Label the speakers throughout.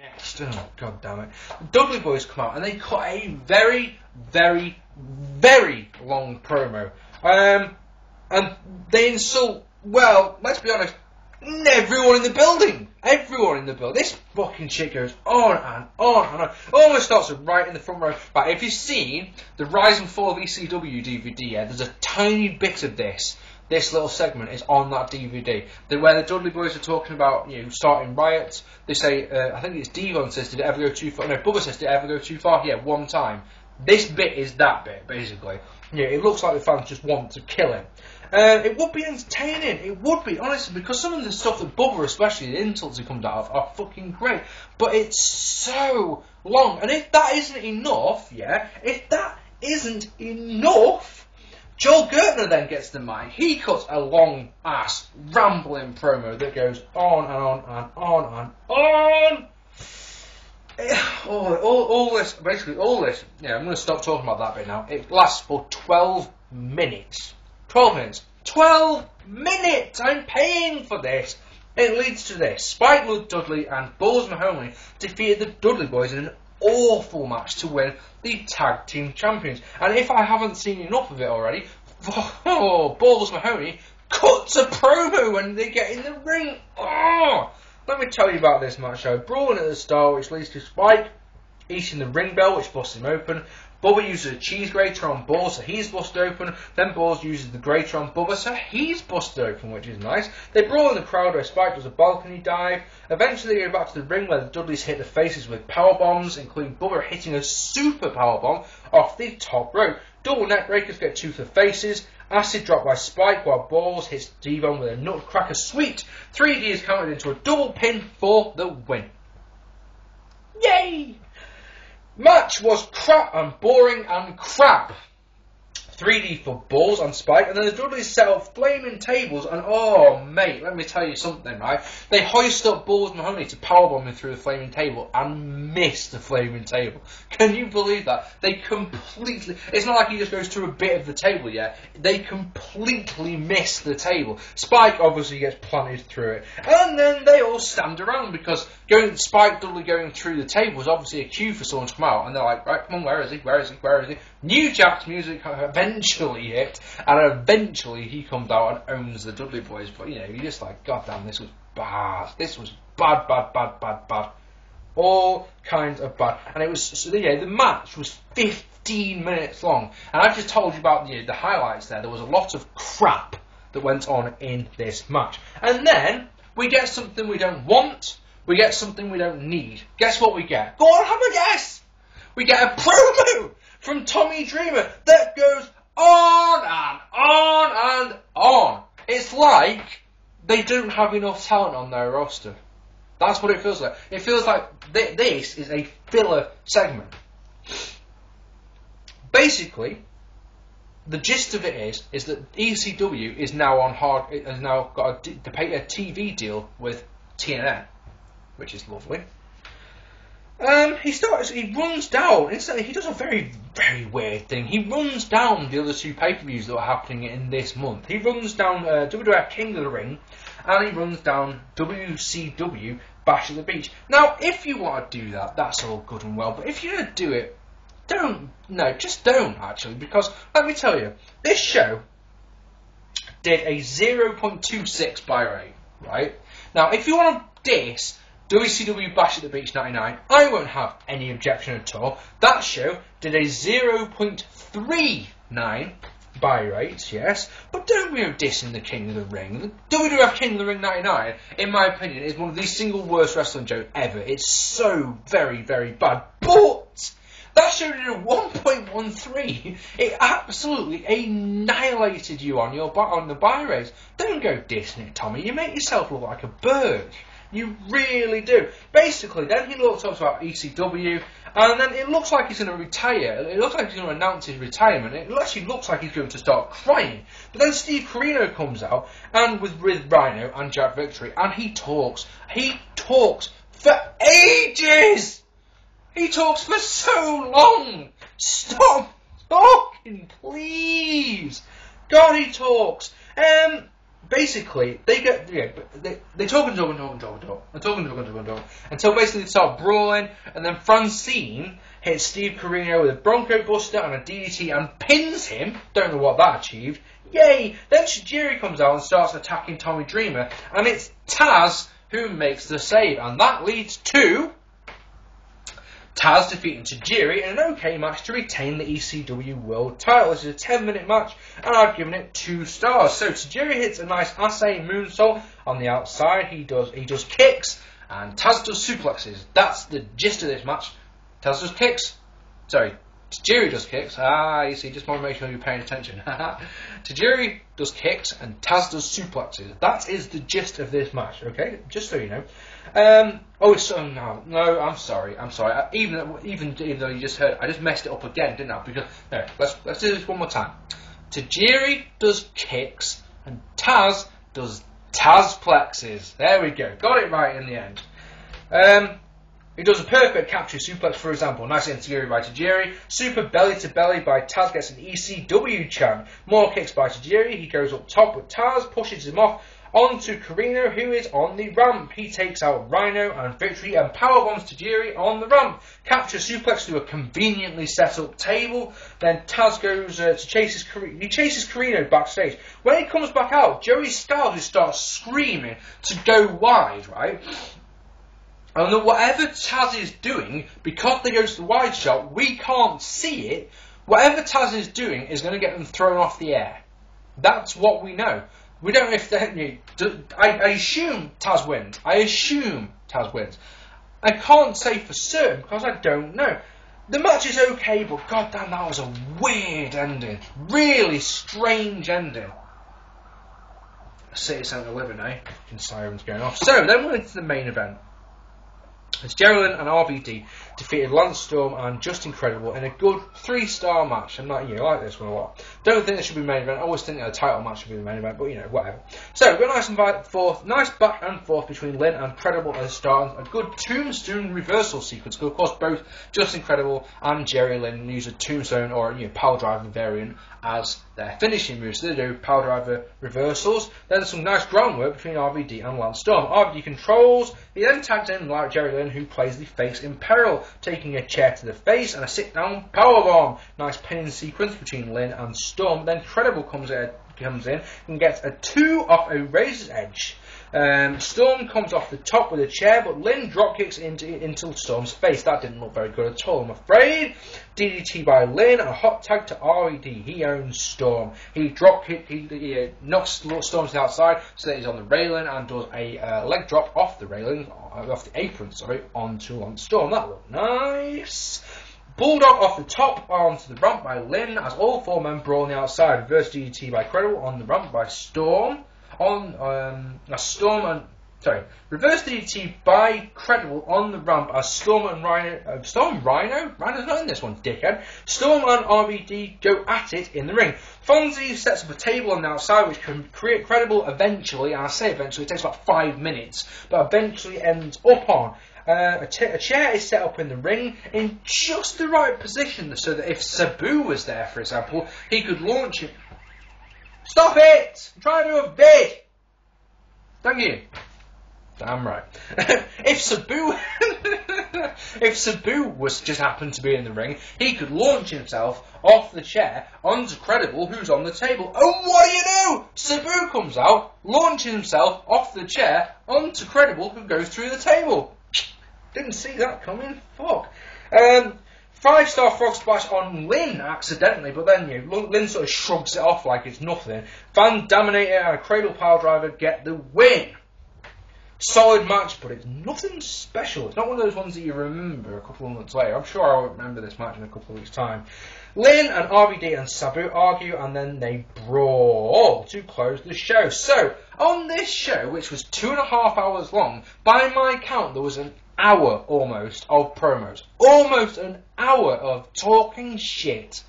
Speaker 1: Next, oh god damn it, the Dudley Boyz come out and they cut a very, very, very long promo, and they insult, well, let's be honest, everyone in the building. Everyone in the building. This fucking shit goes on and on and on. Almost starts right in the front row. But if you've seen the Rise and Fall of ECW DVD, yeah, there's a tiny bit of this. This little segment is on that DVD. Where the Dudley Boyz are talking about, you know, starting riots. They say, I think it's Devon says, did it ever go too far? No, Bubba says, did it ever go too far? Yeah, one time. This bit is that bit, basically. Yeah, it looks like the fans just want to kill him. It would be entertaining. It would be, honestly, because some of the stuff that Bubba, especially the insults he comes out of, are fucking great. But it's so long. And if that isn't enough, yeah, if that isn't enough, Joel Gertner then gets the mic. He cuts a long-ass, rambling promo that goes on and on and on and on. All this, basically all this, yeah, I'm going to stop talking about that bit now. It lasts for 12 minutes. 12 minutes. 12 minutes! I'm paying for this! It leads to this. Spike Dudley and Boyz Mahoney defeated the Dudley Boyz in an awful match to win the Tag Team Champions. And if I haven't seen enough of it already, Boyz Mahoney cuts a promo when they get in the ring. Oh, let me tell you about this match though. Brawling at the start, which leads to Spike eating the ring bell, which busts him open. Bubba uses a cheese grater on Boyz, so he's busted open. Then Boyz uses the grater on Bubba, so he's busted open, which is nice. They brawl in the crowd where Spike does a balcony dive. Eventually they go back to the ring where the Dudleys hit the faces with power bombs, including Bubba hitting a super power bomb off the top rope. Double neck breakers get two for faces. Acid drop by Spike while Boyz hits Devon with a nutcracker sweet. 3D is counted into a double pin for the win. Yay! Match was crap and boring and crap. 3D for Boyz and Spike, and then the Dudleys set up flaming tables, and oh mate, let me tell you something, right? They hoist up Boyz Mahoney to powerbomb him through the flaming table and miss the flaming table. Can you believe that? They completely, it's not like he just goes through a bit of the table yet, they completely miss the table. Spike obviously gets planted through it, and then they all stand around because Spike Dudley going through the table was obviously a cue for someone to come out, and they're like, right, come on, where is he, where is he, where is he? New Jack's music eventually hit, and eventually he comes out and owns the Dudley Boyz. But you know, you're just like, God damn, this was bad. This was bad, bad, bad, bad, bad. All kinds of bad. And it was, so, yeah, the match was 15 minutes long. And I've just told you about the highlights there. There was a lot of crap that went on in this match. And then we get something we don't want. We get something we don't need. Guess what we get? Go on, have a guess! We get a promo from Tommy Dreamer that goes on and on and on. It's like they don't have enough talent on their roster. That's what it feels like. It feels like this is a filler segment. Basically, the gist of it is that ECW is now has now got a TV deal with TNN, which is lovely. He runs down, instantly, he does a very, very weird thing. He runs down the other two pay-per-views that are happening in this month. He runs down WWF King of the Ring, and he runs down WCW Bash at the Beach. Now, if you want to do that, that's all good and well, but if you're going to do it, just don't, actually, because, let me tell you, this show did a 0.26 buy rate, right? Now, if you want to diss WCW Bash at the Beach 99, I won't have any objection at all. That show did a 0.39 buy rate, yes, but don't be dissing the King of the Ring. The WWF King of the Ring 99, in my opinion, is one of the single worst wrestling shows ever. It's so very, very bad, but that show did a 1.13. It absolutely annihilated you on the buy rates. Don't go dissing it, Tommy. You make yourself look like a bird. You really do. Basically, then he talks about ECW, and then it looks like he's going to retire. It looks like he's going to announce his retirement. It actually looks like he's going to start crying. But then Steve Corino comes out, and with Rhino and Jack Victory, and he talks. He talks for ages! He talks for so long! Stop talking, please! God, he talks. basically, they talk and talk until basically they start brawling, and then Francine hits Steve Corino with a Bronco Buster and a DDT and pins him. Don't know what that achieved. Yay! Then Tajiri comes out and starts attacking Tommy Dreamer, and it's Taz who makes the save, and that leads to Taz defeating Tajiri in an okay match to retain the ECW World title. This is a 10-minute match, and I've given it 2 stars. So Tajiri hits a nice Asai moonsault on the outside. He does kicks, and Taz does suplexes. That's the gist of this match. Taz does kicks. Sorry, Tajiri does kicks. You see, just want to make sure you're paying attention. Tajiri does kicks, and Taz does suplexes. That is the gist of this match, okay? Just so you know. No, I'm sorry. Even though you just heard, I just messed it up again, didn't I? Because no, let's do this one more time. Tajiri does kicks, and Taz does Tazplexes. There we go. Got it right in the end. He does a perfect capture suplex, for example. Nice enzuigiri by Tajiri. Super belly to belly by Taz, gets an ECW chant. More kicks by Tajiri. He goes up top with Taz, pushes him off onto Corino, who is on the ramp. He takes out Rhino and Victory and powerbombs Tajiri on the ramp. Capture suplex to a conveniently set up table. Then Taz goes to chases Corino. He chases Corino backstage. When he comes back out, Joey Styles just starts screaming to go wide, right? And whatever Taz is doing, because they go to the wide shot, we can't see it. Whatever Taz is doing is going to get them thrown off the air. That's what we know. We don't know if they... I assume Taz wins. I can't say for certain because I don't know. The match is okay, but goddamn, that was a weird ending. Really strange ending. City Centre living, eh? And sirens going off. So, then we're into the main event. It's Geraldine and RVD defeated Lance Storm and Just Incredible in a good 3-star match. I'm not, like this one a lot. Don't think it should be the main event. I always think that a title match should be the main event, but whatever. So, we've got nice back and forth between Lynn and Credible at the start. A good tombstone reversal sequence. Because, of course, both Just Incredible and Jerry Lynn use a tombstone or power driver variant as their finishing moves. So they do power driver reversals. Then some nice groundwork between RVD and Lance Storm. RVD controls. He then tags in like Jerry Lynn, who plays the face in peril, taking a chair to the face and a sit-down powerbomb. Nice pinning sequence between Lynn and Storm. Then Credible comes in and gets a 2 off a razor's edge. Storm comes off the top with a chair, but Lynn dropkicks into Storm's face. That didn't look very good at all, I'm afraid. DDT by Lynn and a hot tag to RED. He owns Storm. He knocks Storm to the outside so that he's on the railing and does a leg drop off the railing, off the apron, onto Lance Storm. That looked nice. Bulldog off the top onto the ramp by Lynn as all 4 men brawl on the outside. Reverse DDT by Credible on the ramp by Storm. Reverse DDT by Credible on the ramp as Storm and Rhino? Rhino's not in this one, dickhead. Storm and RVD go at it in the ring. Fonzie sets up a table on the outside which can create Credible eventually, and I say eventually, it takes about 5 minutes, but eventually ends up on. A chair is set up in the ring in just the right position so that if Sabu was there, for example, he could launch it. Stop it! I'm trying to do a vid! Thank you. Damn right. If Sabu was just happened to be in the ring, he could launch himself off the chair onto Credible, who's on the table. And what do? Sabu comes out, launches himself off the chair onto Credible, who goes through the table. Didn't see that coming. Fuck. 5-star frog splash on Lynn accidentally, but then Lynn sort of shrugs it off like it's nothing. Van Dominator and a Cradle Power Driver get the win. Solid match, but it's nothing special. It's not one of those ones that you remember a couple of months later. I'm sure I'll remember this match in a couple of weeks' time. Lynn and RVD and Sabu argue, and then they brawl to close the show. So, on this show, which was 2.5 hours long, by my count, there was an hour almost of promos. Almost an hour of talking shit.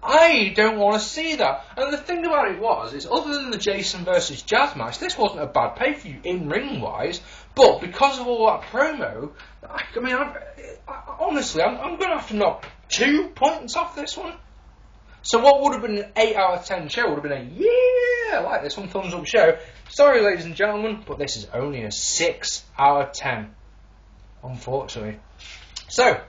Speaker 1: I don't want to see that. And the thing about it is other than the Jason versus Jazz match, this wasn't a bad pay-per-view in ring-wise, but because of all that promo, honestly, I'm going to have to knock 2 points off this one. So what would have been an 8 out of 10 show would have been a yeah, like this one, thumbs up show. Sorry, ladies and gentlemen, but this is only a 6 out of 10, unfortunately. So,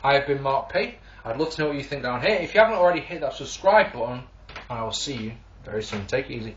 Speaker 1: I've been Mark P. I'd love to know what you think down here. If you haven't already, hit that subscribe button, and I will see you very soon. Take it easy.